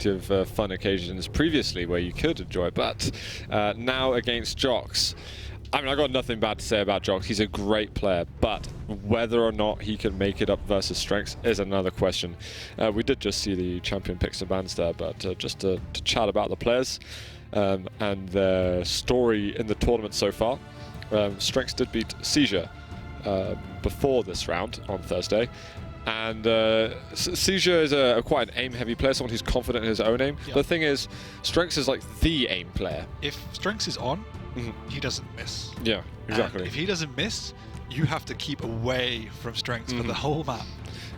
fun occasions previously where you could enjoy, but now against Jox. I mean, I got nothing bad to say about Jox. He's a great player, but whether or not he can make it up versus streNx is another question. We did just see the champion picks and bans there, but just to chat about the players and their story in the tournament so far. streNx did beat Seizure before this round on Thursday. And Seizure is quite an aim-heavy player, someone who's confident in his own aim. Yeah. The thing is, streNx is like the aim player. If streNx is on, he doesn't miss. Yeah, exactly. And if he doesn't miss, you have to keep away from streNx for the whole map.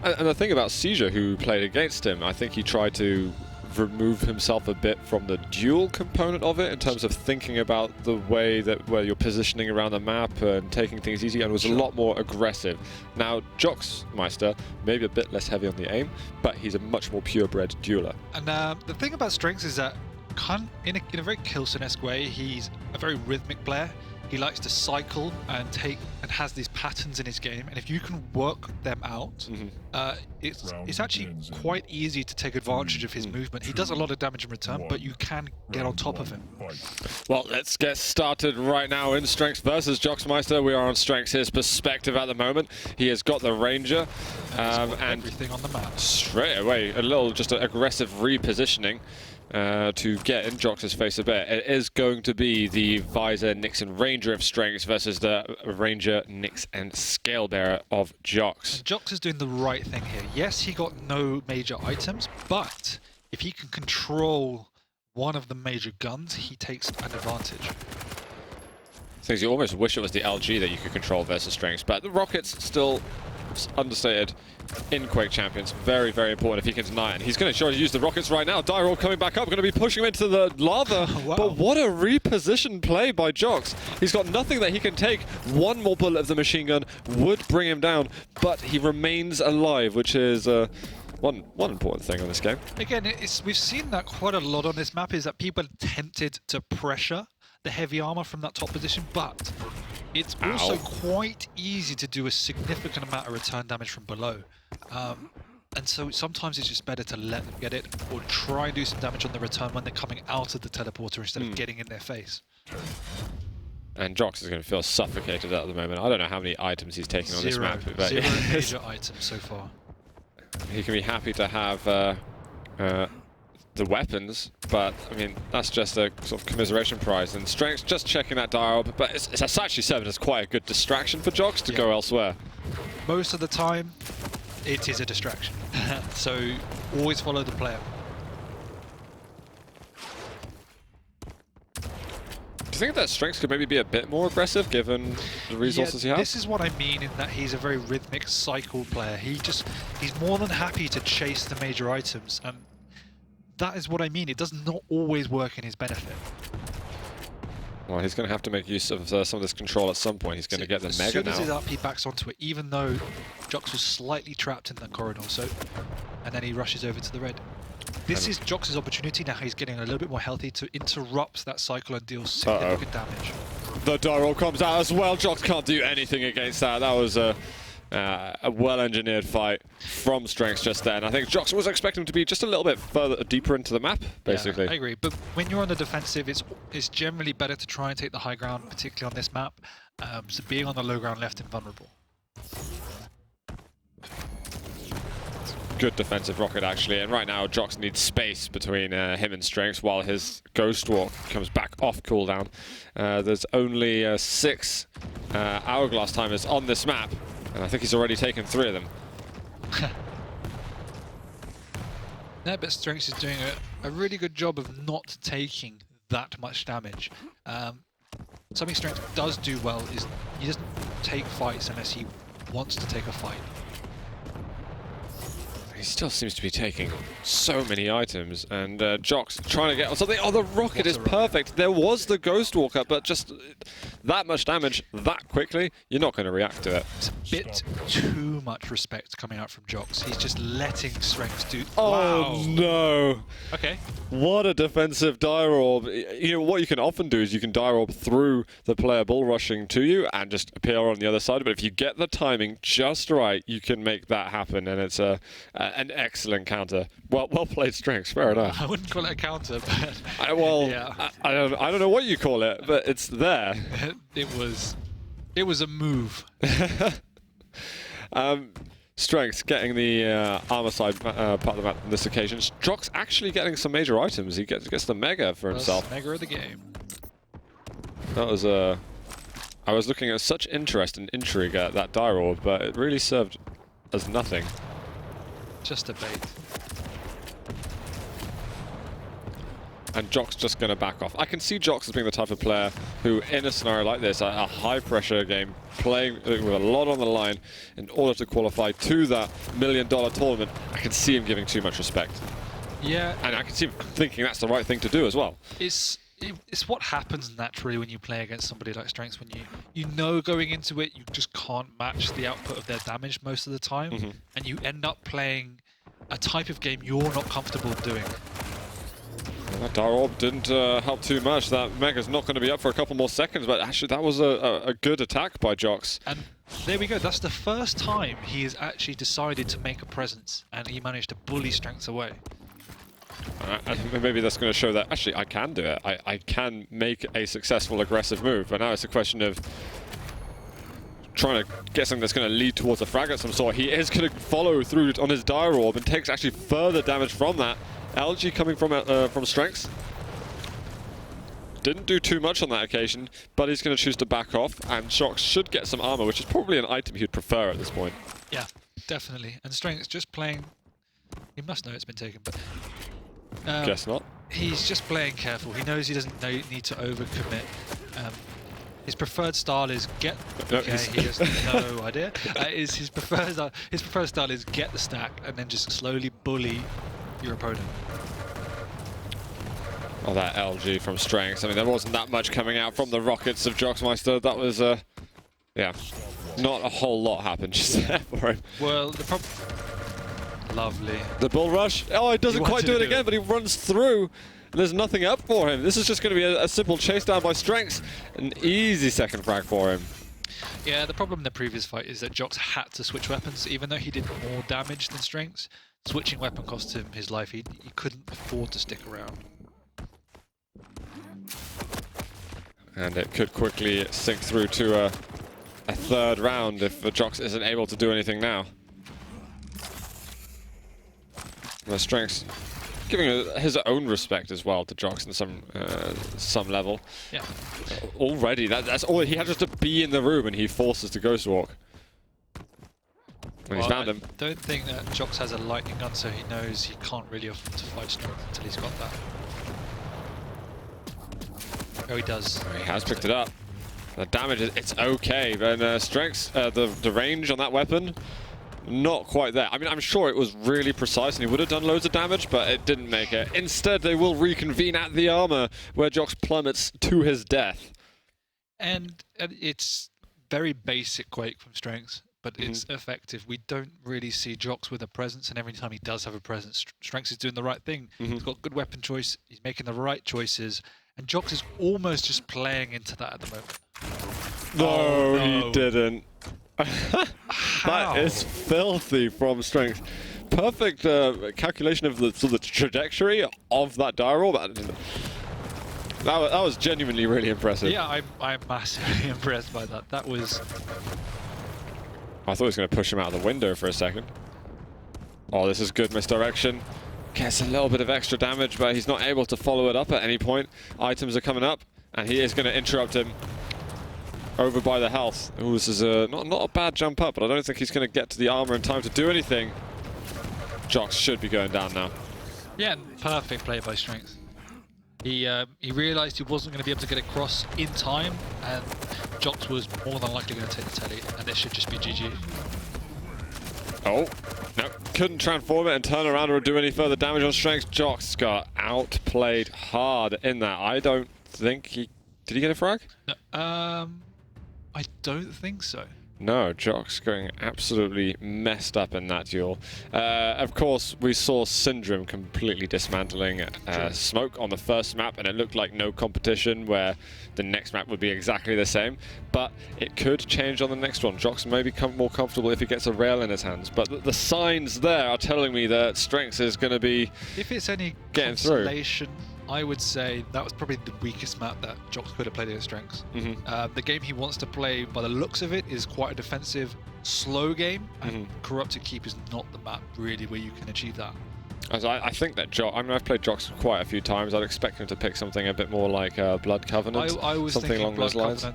And the thing about Seizure, who played against him, I think he tried to remove himself a bit from the duel component of it in terms of thinking about the way that where you're positioning around the map and taking things easy, and was a lot more aggressive. Now, Joxmeister maybe a bit less heavy on the aim, but he's a much more purebred dueler. And the thing about streNx is that in a very Kilson-esque way, he's a very rhythmic player. He likes to cycle and has these patterns in his game, and if you can work them out, it's actually quite easy to take advantage of his movement. He does a lot of damage in return, but you can get on top of him. Well, let's get started right now in streNx versus Joxmeister. We are on streNx's perspective at the moment. He has got the Ranger, and everything on the map. Straight away, a little just an aggressive repositioning. To get in Jox's face a bit. It is going to be the Visor, Nyx, and Ranger of streNx versus the Ranger, Nyx, and Scalebearer of Jox. And Jox is doing the right thing here. Yes, he got no major items, but if he can control one of the major guns, he takes an advantage. Things you almost wish it was the LG that you could control versus streNx, but the rockets still understated in Quake Champions. Very, very important if he can deny it. And he's going to try to use the rockets right now. DueL coming back up, going to be pushing him into the lava. Wow. But what a repositioned play by Jox. He's got nothing that he can take. One more bullet of the machine gun would bring him down, but he remains alive, which is one important thing on this game. Again, we've seen that quite a lot on this map, is that people are tempted to pressure the heavy armor from that top position, but it's also quite easy to do a significant amount of return damage from below. And so sometimes it's just better to let them get it, or try and do some damage on the return when they're coming out of the teleporter instead of getting in their face. And Jox is going to feel suffocated at the moment. I don't know how many items he's taking on this map. But Zero major items so far. He can be happy to have the weapons, but I mean, that's just a sort of commiseration prize. And streNx just checking that dial, but it's actually served as quite a good distraction for Jox to go elsewhere. Most of the time, it is a distraction. So always follow the player. Do you think that streNx could maybe be a bit more aggressive given the resources he has? This is what I mean in that he's a very rhythmic cycle player. He's more than happy to chase the major items, and that is what I mean. It does not always work in his benefit. Well, he's going to have to make use of some of this control at some point. He's going to get the Mega now. As soon as his up, he backs onto it, even though Jox was slightly trapped in that corridor. So, and then he rushes over to the red. This is Jox's opportunity now. He's getting a little bit more healthy to interrupt that cycle and deal significant damage. The DueL comes out as well. Jox can't do anything against that. That was a well-engineered fight from streNx just then. I think Jox was expecting to be just a little bit further deeper into the map, basically. Yeah, I agree. But when you're on the defensive, it's generally better to try and take the high ground, particularly on this map. So being on the low ground left invulnerable. Good defensive rocket, actually. And right now, Jox needs space between him and streNx while his Ghost Walk comes back off cooldown. There's only 6 Hourglass timers on this map, and I think he's already taken 3 of them. No, but streNx is doing a really good job of not taking that much damage. Something streNx does do well is he doesn't take fights unless he wants to take a fight. He still seems to be taking so many items, and Jox trying to get on something. Oh, the rocket is perfect. There was the Ghost Walker, but just that much damage that quickly, you're not going to react to it. It's a bit too much respect coming out from Jox. He's just letting streNx do. Oh wow. no! Okay. What a defensive dire orb. You know what you can often do is you can dire orb through the player bull rushing to you and just appear on the other side. But if you get the timing just right, you can make that happen, and it's An excellent counter. Well played, streNx. Fair enough. I wouldn't call it a counter, but yeah. I don't know what you call it, but it's there. It was a move. streNx getting the armor side part of the map on this occasion. Jock's actually getting some major items. He gets the mega for himself. First mega of the game. That was I was looking at such interest and intrigue at that dire orb, but it really served as nothing. Just a bait. And Jock's just going to back off. I can see Jock's as being the type of player who, in a scenario like this, a high-pressure game, playing with a lot on the line in order to qualify to that $1 million tournament, I can see him giving too much respect. Yeah. And I can see him thinking that's the right thing to do as well. It's what happens naturally when you play against somebody like streNx, when you know going into it you just can't match the output of their damage most of the time, and you end up playing a type of game you're not comfortable doing. That dire orb didn't help too much. That mega's not going to be up for a couple more seconds, but actually that was a good attack by Jox. And there we go. That's the first time he has actually decided to make a presence, and he managed to bully streNx away. Maybe that's going to show that actually I can do it. I can make a successful aggressive move, but now it's a question of trying to get something that's going to lead towards a frag of some sort. He is going to follow through on his dire orb and takes actually further damage from that. LG coming from streNx. Didn't do too much on that occasion, but he's going to choose to back off, and Jox should get some armor, which is probably an item he'd prefer at this point. Yeah, definitely. And streNx just playing... He must know it's been taken, but... Guess not. He's just playing careful. He knows he doesn't need to overcommit. His preferred style is get... Okay, he has no idea. His preferred style is get the stack and then just slowly bully your opponent. Oh, that LG from streNx. I mean, there wasn't that much coming out from the rockets of Joxmeister. That was, yeah, not a whole lot happened just there for him. Well, the problem... Lovely. The bull rush. Oh, he doesn't quite do it again, but he runs through. And there's nothing up for him. This is just going to be a simple chase down by streNx. An easy second frag for him. Yeah, the problem in the previous fight is that Jox had to switch weapons, even though he did more damage than streNx. Switching weapon cost him his life. He couldn't afford to stick around. And it could quickly sink through to a third round if Jox isn't able to do anything now. The streNx giving his own respect as well to Jox in some level. Yeah. Already, that's all he had, just to be in the room, and he forces to Ghost Walk. When he's found him. I don't think that Jox has a lightning gun, so he knows he can't really afford to fight streNx until he's got that. Oh, he does. He has picked it up. The damage, it's okay, but streNx, the range on that weapon, not quite there. I mean, I'm sure it was really precise and he would have done loads of damage, but it didn't make it. Instead, they will reconvene at the armor, where Jox plummets to his death. And it's very basic Quake from streNx, but it's effective. We don't really see Jox with a presence, and every time he does have a presence, streNx is doing the right thing. He's got good weapon choice, he's making the right choices, and Jox is almost just playing into that at the moment. No, he didn't. That is filthy from streNx. Perfect calculation of the trajectory of that dire orb. That was genuinely really impressive. Yeah, I'm massively impressed by that. That was... I thought he was going to push him out of the window for a second. Oh, this is good misdirection. Gets a little bit of extra damage, but he's not able to follow it up at any point. Items are coming up, and he is going to interrupt him over by the health. Ooh, this is not a bad jump up, but I don't think he's going to get to the armor in time to do anything. Jox should be going down now. Yeah, perfect play by streNx. He realised he wasn't going to be able to get across in time, and Jox was more than likely going to take the telly, and it should just be GG. Oh, no, couldn't transform it and turn around or do any further damage on streNx. Jox got outplayed hard in that. I don't think he... Did he get a frag? No, I don't think so. No, Jock's going absolutely messed up in that duel. Of course, we saw Syndrome completely dismantling Smoke on the first map, and it looked like no competition, where the next map would be exactly the same. But it could change on the next one. Jock's may become more comfortable if he gets a rail in his hands. But the signs there are telling me that streNx is going to be if it's any getting through. I would say that was probably the weakest map that Jox could have played against streNx. The game he wants to play, by the looks of it, is quite a defensive, slow game, and Corrupted Keep is not the map really where you can achieve that. As I think that Jock, I mean, I've played Jox quite a few times. I'd expect him to pick something a bit more like Blood Covenant, I was something along those lines.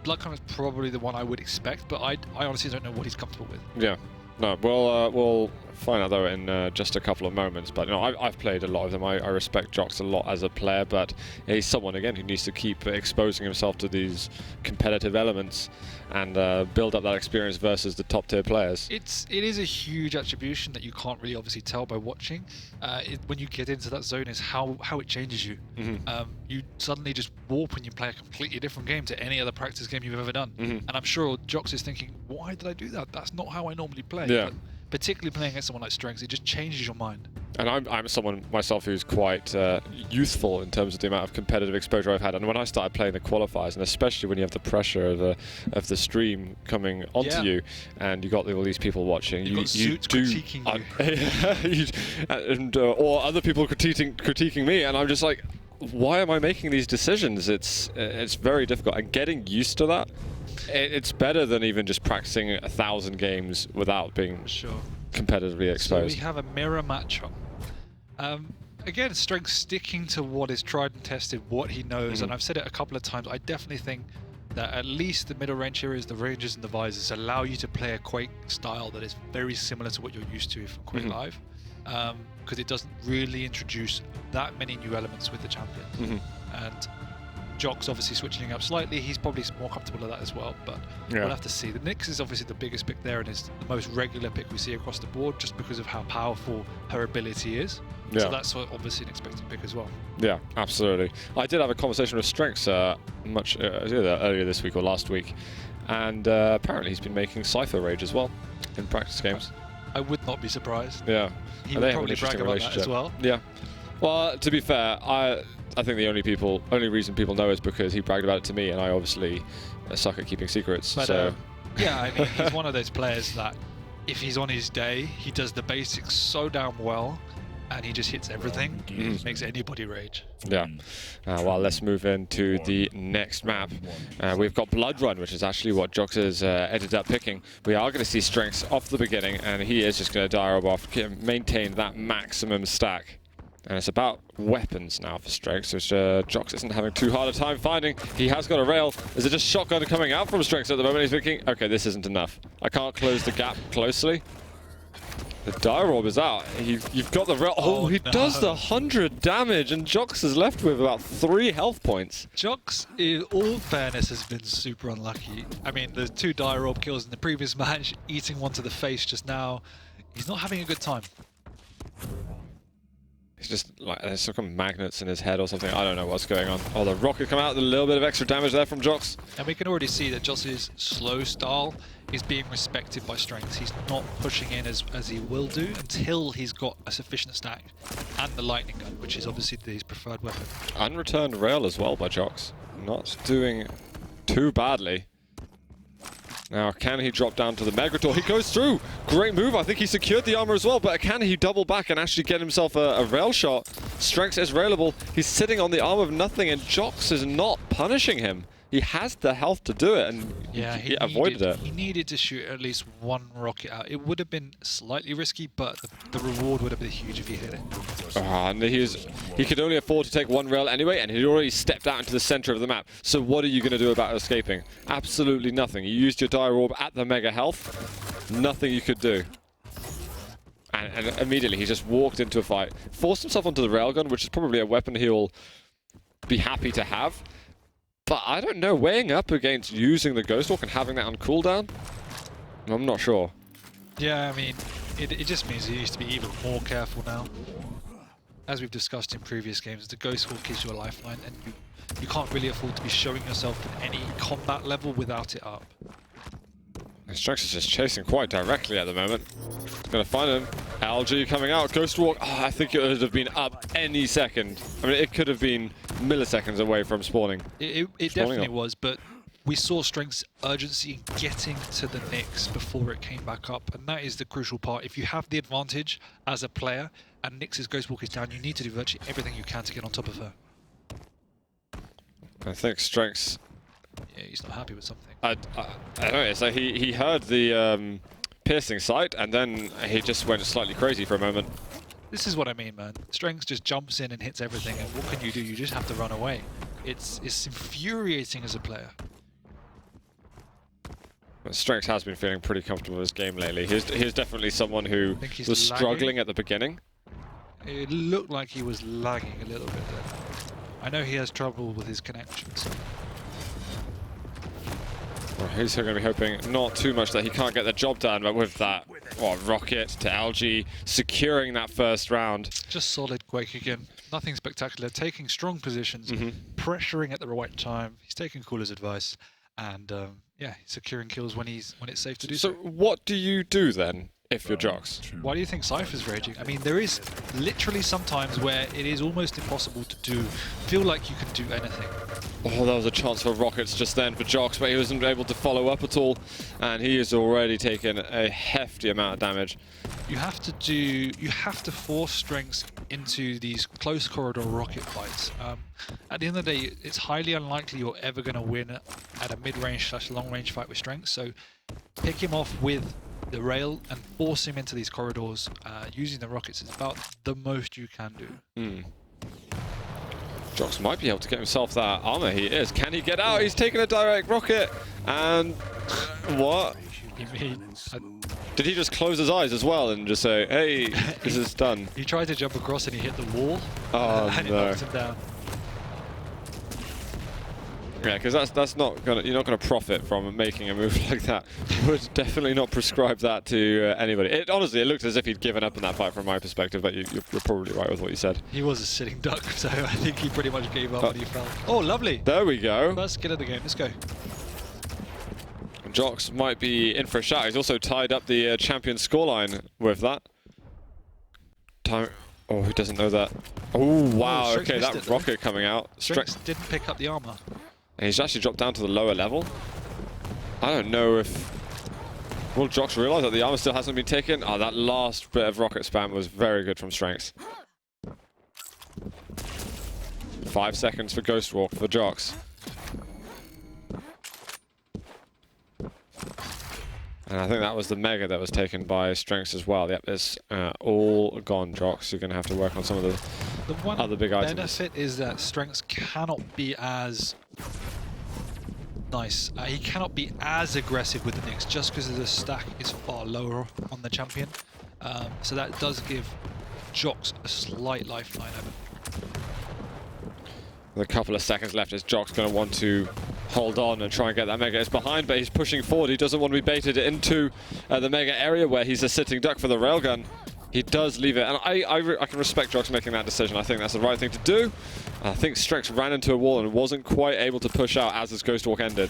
Blood Covenant's probably the one I would expect, but I honestly don't know what he's comfortable with. Yeah. No, we'll find out though in just a couple of moments. But no, I've played a lot of them. I respect Jox a lot as a player, but he's someone again who needs to keep exposing himself to these competitive elements and build up that experience versus the top tier players. It is a huge attribution that you can't really obviously tell by watching. When you get into that zone, is how it changes you. You suddenly just warp when you play a completely different game to any other practice game you've ever done. And I'm sure Jox is thinking, why did I do that? That's not how I normally play. Yeah. But particularly playing against someone like streNx, it just changes your mind. And I'm someone myself who's quite youthful in terms of the amount of competitive exposure I've had. And when I started playing the qualifiers, and especially when you have the pressure of the stream coming onto you, and you got all these people watching, you do critiquing you, or other people critiquing me, and I'm just like, why am I making these decisions? It's very difficult, and getting used to that. It's better than even just practicing 1,000 games without being competitively exposed. So we have a mirror matchup. Again, streNx sticking to what is tried and tested, what he knows, and I've said it a couple of times. I definitely think that at least the middle range areas, the ranges and the visors, allow you to play a Quake style that is very similar to what you're used to from Quake Live, because it doesn't really introduce that many new elements with the champion. And Jock's obviously switching up slightly. He's probably more comfortable with that as well, but we'll have to see. The Nyx is obviously the biggest pick there and is the most regular pick we see across the board, just because of how powerful her ability is. So that's obviously an expected pick as well. Yeah, absolutely. I did have a conversation with streNx either earlier this week or last week, and apparently he's been making Cypher Rage as well in practice games. I would not be surprised. Yeah. He would probably brag about that as well. Yeah. Well, to be fair, I think the only reason people know is because he bragged about it to me, and I obviously suck at keeping secrets. But, so yeah, I mean, he's one of those players that if he's on his day, he does the basics so damn well, and he just hits everything. Makes anybody rage. Yeah. Well, let's move into the next map. We've got Blood Run, which is actually what Jox has ended up picking. We are going to see streNx off the beginning, and he is just going to dive off, maintain that maximum stack. And it's about weapons now for streNx, which Jox isn't having too hard a time finding. He has got a rail. Is it just shotgun coming out from streNx at the moment? He's thinking, okay, this isn't enough. I can't close the gap closely. The Dire Orb is out. You've got the rail. Oh, he does the 100 damage, and Jox is left with about 3 health points. Jox, in all fairness, has been super unlucky. I mean, the 2 Dire Orb kills in the previous match, eating one to the face just now. He's not having a good time. He's just like, there's some magnets in his head or something. I don't know what's going on. Oh, the rocket come out, a little bit of extra damage there from Jox. And we can already see that Jox's slow style is being respected by streNx. He's not pushing in as he will do until he's got a sufficient stack and the lightning gun, which is obviously his preferred weapon. Unreturned rail as well by Jox. Not doing too badly. Now, can he drop down to the Megator? He goes through. Great move. I think he secured the armor as well, but can he double back and actually get himself a rail shot? streNx is railable. He's sitting on the arm of nothing, and Jox is not punishing him. He has the health to do it, and yeah, he avoided it. He needed to shoot at least 1 rocket out. It would have been slightly risky, but the reward would have been huge if he hit it. And he could only afford to take 1 rail anyway, and he'd already stepped out into the center of the map. So what are you going to do about escaping? Absolutely nothing. You used your Dire Orb at the mega health. Nothing you could do. And immediately he just walked into a fight, forced himself onto the railgun, which is probably a weapon he'll be happy to have. But I don't know, weighing up against using the Ghost Walk and having that on cooldown, I'm not sure. Yeah, I mean, it just means he needs to be even more careful now. As we've discussed in previous games, the Ghost Walk is your lifeline, and you can't really afford to be showing yourself at any combat level without it up. streNx is just chasing quite directly at the moment. Gonna find him. LG coming out. Ghost Walk. Oh, I think it would have been up any second. I mean, it could have been milliseconds away from spawning. It definitely was, but we saw streNx's urgency in getting to the Nyx before it came back up, and that is the crucial part. If you have the advantage as a player and Nyx's Ghost Walk is down, you need to do virtually everything you can to get on top of her. I think streNx... Yeah, he's not happy with something. I don't know, it's like he heard the piercing sight, and then he just went slightly crazy for a moment. This is what I mean, man. streNx just jumps in and hits everything, and what can you do? You just have to run away. It's infuriating as a player. streNx has been feeling pretty comfortable with his game lately. He's definitely someone who was struggling at the beginning. It looked like he was lagging a little bit there. I know he has trouble with his connections. Well, he's going to be hoping not too much that he can't get the job done, but with that rocket to LG, securing that first round. Just solid Quake again. Nothing spectacular. Taking strong positions, pressuring at the right time. He's taking Cooler's advice, and yeah, securing kills when it's safe to do so. So what do you do then if you're Jox? Why do you think Cypher's raging? I mean, there is literally sometimes where it is almost impossible to feel like you can do anything. Oh, there was a chance for rockets just then for Jox, but he wasn't able to follow up at all, and he has already taken a hefty amount of damage. You have to force streNx into these close corridor rocket fights. At the end of the day, it's highly unlikely you're ever going to win at a mid-range / long-range fight with streNx, so pick him off with the rail and force him into these corridors using the rockets is about the most you can do. Jox might be able to get himself that armor. He is. Can he get out? He's taking a direct rocket. And what? Did he just close his eyes as well and just say, hey, this is done? He tried to jump across and he hit the wall. Oh, and no. it knocked him down. Yeah, because that's not gonna. You're not gonna profit from making a move like that. Would definitely not prescribe that to anybody. Honestly, it looked as if he'd given up in that fight from my perspective. But you're probably right with what you said. He was a sitting duck, so I think he pretty much gave up when he fell. Oh, lovely! There we go. First kill of the game. Let's go. Jox might be in for a shot. He's also tied up the champion scoreline with that. Oh, he doesn't know that. Oh, wow. Oh, okay, that rocket coming out. streNx didn't pick up the armor. And he's actually dropped down to the lower level. I don't know if... Will Jox realize that the armor still hasn't been taken? Oh, that last bit of rocket spam was very good from streNx. 5 seconds for Ghost Walk for Jox. And I think that was the Mega that was taken by streNx as well. Yep, it's all gone, Jox. You're going to have to work on some of the one other big items. The benefit is that streNx cannot be as nice. He cannot be as aggressive with the Nyx just because the stack is far lower on the champion. So that does give Jox a slight lifeline over. With a couple of seconds left, is Jox going to want to hold on and try and get that Mega? It's behind, but he's pushing forward. He doesn't want to be baited into the Mega area where he's a sitting duck for the railgun. He does leave it, and I can respect Jox making that decision. I think that's the right thing to do. I think streNx ran into a wall and wasn't quite able to push out as his Ghost Walk ended.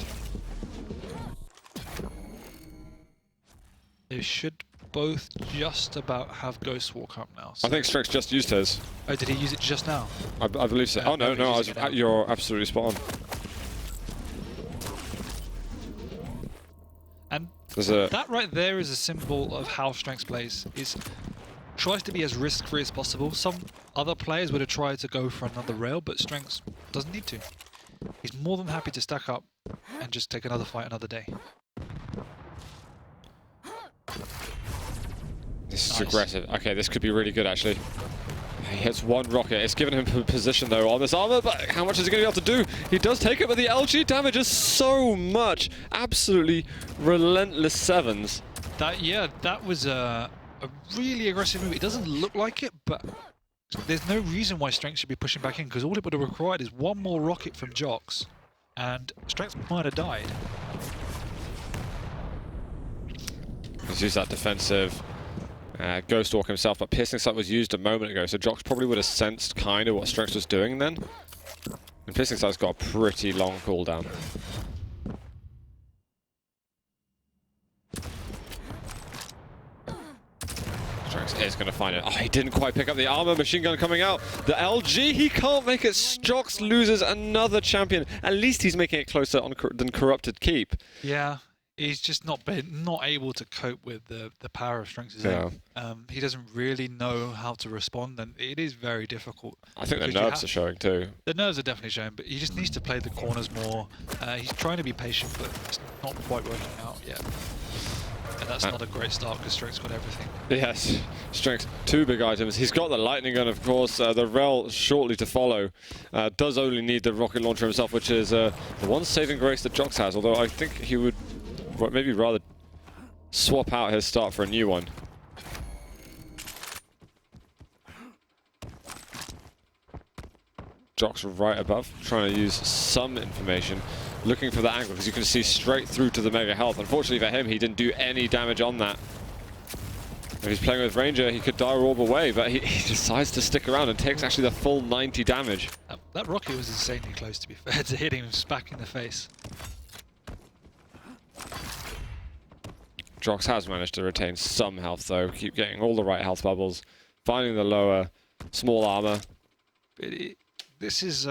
They should both just about have Ghost Walk up now. So I think streNx just used his. Oh, did he use it just now? I believe so. Oh, no, you're absolutely spot on. And that right there is a symbol of how streNx plays. Tries to be as risk-free as possible. Some other players would have tried to go for another rail, but streNx doesn't need to. He's more than happy to stack up and just take another fight another day. This is aggressive. Okay, this could be really good, actually. He hits one rocket. It's given him position, though, on this armor, but how much is he going to be able to do? He does take it, but the LG damage is so much. Absolutely relentless sevens. That was a really aggressive move. It doesn't look like it, but there's no reason why streNx should be pushing back in, because all it would have required is one more rocket from Jox, and streNx might have died. He's used that defensive Ghost Walk himself, but Piercing Sight was used a moment ago, so Jox probably would have sensed kind of what streNx was doing then. And Piercing Sight's got a pretty long cooldown. streNx is going to find it. Oh, he didn't quite pick up the armor. Machine gun coming out. The LG, he can't make it. Jox loses another champion. At least he's making it closer than Corrupted Keep. Yeah, he's just not able to cope with the power of streNx's aim. He doesn't really know how to respond, and it is very difficult. I think the nerves are showing too. The nerves are definitely showing, but he just needs to play the corners more. He's trying to be patient, but it's not quite working out yet. And that's not a great start because streNx got everything. Yes, streNx, 2 big items. He's got the lightning gun, of course. The Rel shortly to follow. Does only need the rocket launcher himself, which is the one saving grace that Jox has. Although I think he would maybe rather swap out his start for a new one. Jox right above, trying to use some information. Looking for the angle, because you can see straight through to the Mega Health. Unfortunately for him, he didn't do any damage on that. If he's playing with Ranger, he could Dire Orb away, but he decides to stick around and takes actually the full 90 damage. That rocket was insanely close, to be fair, to hitting him back in the face. Jox has managed to retain some health, though. Keep getting all the right health bubbles, finding the lower, small armor. This is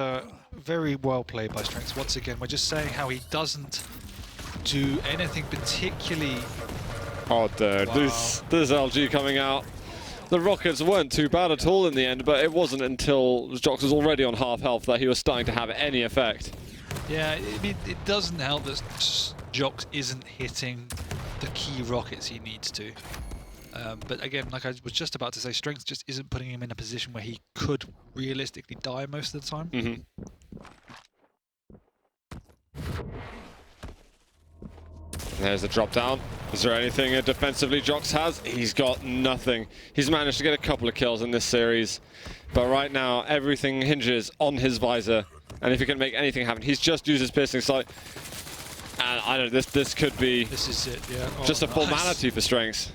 very well played by streNx. Once again, we're just saying how he doesn't do anything particularly... Oh, dude, wow. This LG coming out. The rockets weren't too bad at all in the end, but it wasn't until Jox was already on half health that he was starting to have any effect. Yeah, it doesn't help that Jox isn't hitting the key rockets he needs to. But again, like I was just about to say, streNx just isn't putting him in a position where he could realistically die most of the time. There's the drop down. Is there anything defensively Jox has? He's got nothing. He's managed to get a couple of kills in this series, but right now everything hinges on his visor, and if he can make anything happen, he's just used his piercing sight. And I don't know, this could be... This is it, yeah. Oh, just a formality for streNx.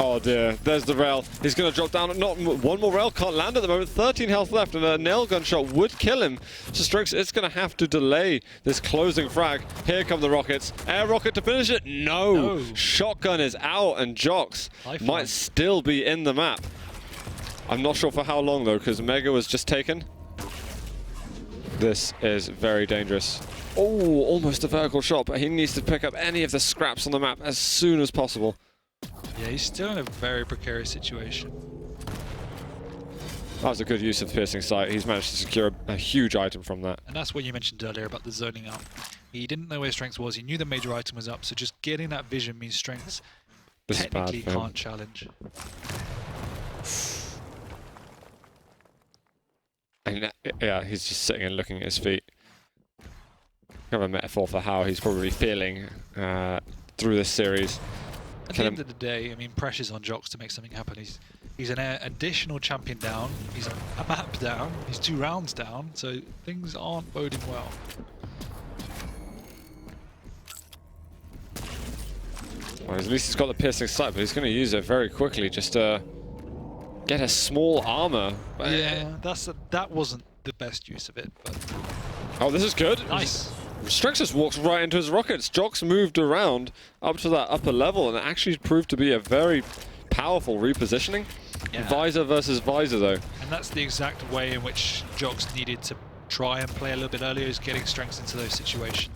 Oh dear, there's the rail. He's going to drop down. Not one more rail, can't land at the moment. 13 health left, and a nail gun shot would kill him. So streNx is going to have to delay this closing frag. Here come the rockets. Air rocket to finish it. No. Shotgun is out, and Jox might still be in the map. I'm not sure for how long though, because Mega was just taken. This is very dangerous. Oh, almost a vertical shot, but he needs to pick up any of the scraps on the map as soon as possible. Yeah, he's still in a very precarious situation. That was a good use of piercing sight. He's managed to secure a huge item from that. And that's what you mentioned earlier about the zoning out. He didn't know where streNx was. He knew the major item was up, so just getting that vision means streNx technically can't challenge. And yeah, he's just sitting and looking at his feet. Kind of a metaphor for how he's probably feeling through this series. At the end of the day, I mean, pressure's on Jox to make something happen. He's an additional champion down, he's a map down, he's 2 rounds down, so things aren't boding well. Well, at least he's got the piercing sight, but he's going to use it very quickly just to get a small armor. Yeah, that wasn't the best use of it. But oh, this is good. Nice. streNx just walks right into his rockets. Jox moved around up to that upper level, and it actually proved to be a very powerful repositioning. Yeah. Visor versus visor, though. And that's the exact way in which Jox needed to try and play a little bit earlier, is getting streNx into those situations.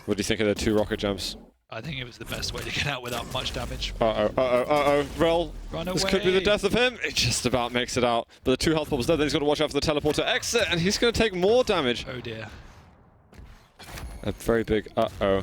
What do you think of the 2 rocket jumps? I think it was the best way to get out without much damage. Rel, Run this away. could be the death of him. It just about makes it out. But the 2 health bubbles there, then he's got to watch out for the teleporter exit, and he's going to take more damage. Oh dear. A very big oh,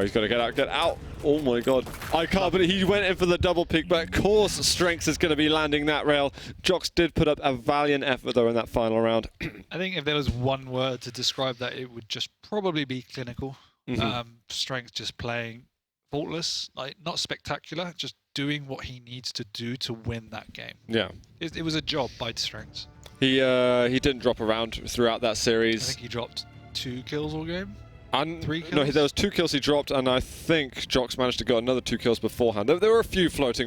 he's got to get out. Oh my god. I can't believe he went in for the double peek, but of course streNx is going to be landing that rail. Jox did put up a valiant effort though in that final round. I think if there was one word to describe that, it would just probably be clinical. streNx just playing faultless, like not spectacular, just doing what he needs to do to win that game. Yeah. It was a job by streNx. He didn't drop around throughout that series. I think he dropped 2 kills all game. 3 kills? No, there was 2 kills he dropped, and I think Jox managed to get another 2 kills beforehand. There were a few floating